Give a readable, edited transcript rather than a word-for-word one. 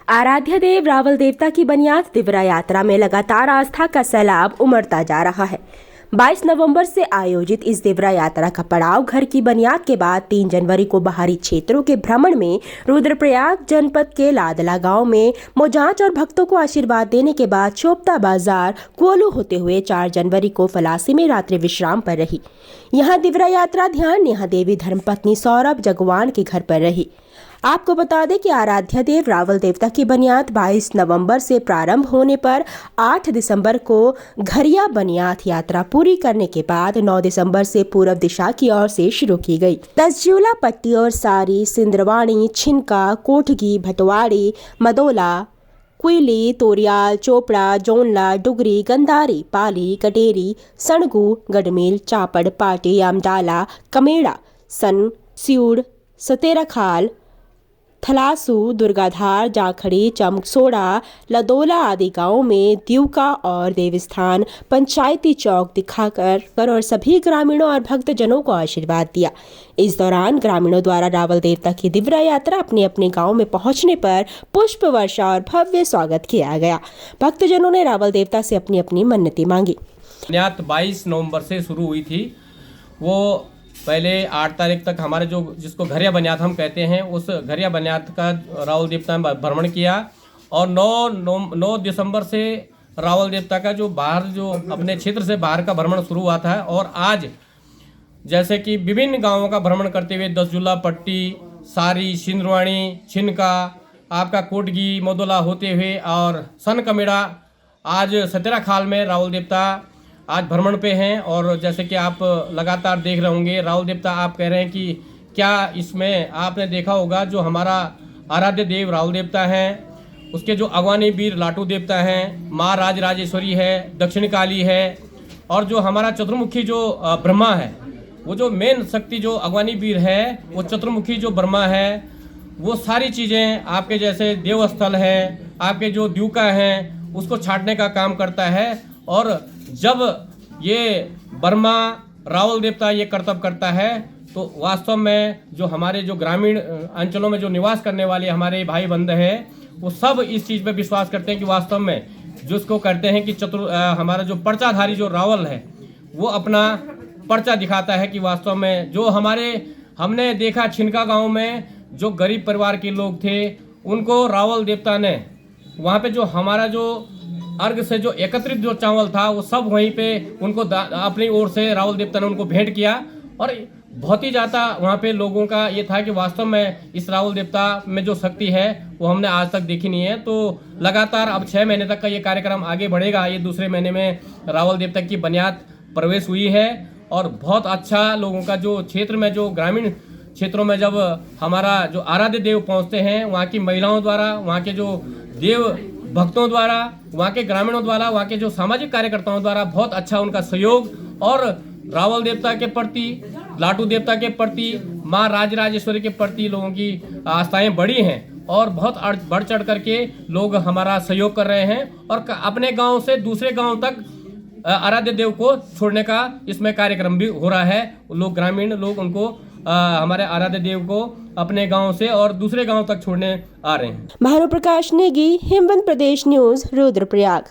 आराध्य देव रावल देवता की बनियाद दिव्या यात्रा में लगातार आस्था का सैलाब उमड़ता जा रहा है। 22 नवंबर से आयोजित इस दिव्या यात्रा का पड़ाव घर की बनियाद के बाद 3 जनवरी को बाहरी क्षेत्रों के भ्रमण में रुद्रप्रयाग जनपद के लादला गांव में मोजांच और भक्तों को आशीर्वाद देने के बाद चोपता बाजार कोलू होते हुए 4 जनवरी को फलासी में रात्रि विश्राम पर रही। यहां दिव्या यात्रा ध्यान नेहा देवी धर्मपत्नी सौरभ जगवान के घर पर रही। आपको बता दें कि आराध्य देव रावल देवता की बनियाद 22 नवंबर से प्रारंभ होने पर 8 दिसंबर को घरिया बनियाद यात्रा पूरी करने के बाद 9 दिसंबर से पूर्व दिशा की ओर से शुरू की गई। तसजूला पट्टी और सारी, सिंदरवाणी, छिनका, कोठगी, भटवाड़ी, मदोला, कुइली, तोरियाल, चोपड़ा, जोनला, डुगरी, गंधारी, पाली, कटेरी, सणगू, गडमेल, चापड़, पाटी, आमडाला, कमेड़ा, सन, सिउड़, सतेराखाल, थलासू, दुर्गाधार, जाखड़ी, चमकसोड़ा, लदोला आदि गांवों में द्यूका और देवस्थान पंचायती चौक दिखाकर और सभी ग्रामीणों और भक्तजनों को आशीर्वाद दिया। इस दौरान ग्रामीणों द्वारा रावल देवता की दिव्या यात्रा अपने अपने गांव में पहुंचने पर पुष्प वर्षा और भव्य स्वागत किया गया। भक्तजनों ने रावल देवता से अपनी अपनी मन्नतें मांगी। 22 नवंबर से शुरू हुई थी। वो पहले 8 तारीख तक हमारे जो जिसको घरिया बनियाद हम कहते हैं, उस घरिया बनियाद का रावल देवता ने भ्रमण किया और 9 दिसंबर से रावल देवता का जो बाहर जो अपने क्षेत्र से बाहर का भ्रमण शुरू हुआ था और आज जैसे कि विभिन्न गांवों का भ्रमण करते हुए दसजुला पट्टी, सारी, सिंदरवाणी, छिनका, आपका कोटगी, मदोला होते हुए और सन कमेड़ा आज सतेराखाल में रावल देवता आज भ्रमण पे हैं। और जैसे कि आप लगातार देख रहे होंगे रावल देवता, आप कह रहे हैं कि क्या इसमें आपने देखा होगा जो हमारा आराध्य देव रावल देवता हैं, उसके जो अगवानी वीर लाटू देवता हैं, माँ राज राजेश्वरी है, दक्षिण काली है और जो हमारा चतुर्मुखी जो ब्रह्मा है, वो जो मेन शक्ति जो अगवानी वीर है, वो चतुर्मुखी जो ब्रह्मा है, वो सारी चीज़ें आपके जैसे देवस्थल है, आपके जो द्यूका हैं उसको छाटने का काम करता है। और जब ये ब्रह्मा रावल देवता ये कर्तव्य करता है तो वास्तव में जो हमारे जो ग्रामीण अंचलों में जो निवास करने वाले हमारे भाई बंधु हैं वो सब इस चीज़ पे विश्वास करते हैं कि वास्तव में जिसको करते हैं कि हमारा जो पर्चाधारी जो रावल है वो अपना पर्चा दिखाता है कि वास्तव में जो हमने देखा छिनका गांव में जो गरीब परिवार के लोग थे उनको रावल देवता ने वहाँ पे जो हमारा जो अर्घ से जो एकत्रित जो चावल था वो सब वहीं पे उनको अपनी ओर से रावल देवता ने उनको भेंट किया। और बहुत ही ज़्यादा वहाँ पे लोगों का ये था कि वास्तव में इस रावल देवता में जो शक्ति है वो हमने आज तक देखी नहीं है। तो लगातार अब 6 महीने तक का ये कार्यक्रम आगे बढ़ेगा। ये दूसरे महीने में रावल देवता की बनियाद प्रवेश हुई है और बहुत अच्छा लोगों का जो क्षेत्र में जो ग्रामीण क्षेत्रों में जब हमारा जो आराध्य देव पहुँचते हैं, वहाँ की महिलाओं द्वारा, वहाँ के जो देव भक्तों द्वारा, वहाँ के ग्रामीणों द्वारा, वहाँ के जो सामाजिक कार्यकर्ताओं द्वारा बहुत अच्छा उनका सहयोग और रावल देवता के प्रति, लाटू देवता के प्रति, माँ राज राजेश्वरी के प्रति लोगों की आस्थाएं बढ़ी हैं और बहुत बढ़ चढ़ करके लोग हमारा सहयोग कर रहे हैं और अपने गांव से दूसरे गांव तक आराध्य देव को छोड़ने का इसमें कार्यक्रम भी हो रहा है। लोग ग्रामीण लोग उनको हमारे आराध्य देव को अपने गांव से और दूसरे गांव तक छोड़ने आ रहे हैं। भानु प्रकाश नेगी, हिमवंत प्रदेश न्यूज, रुद्रप्रयाग।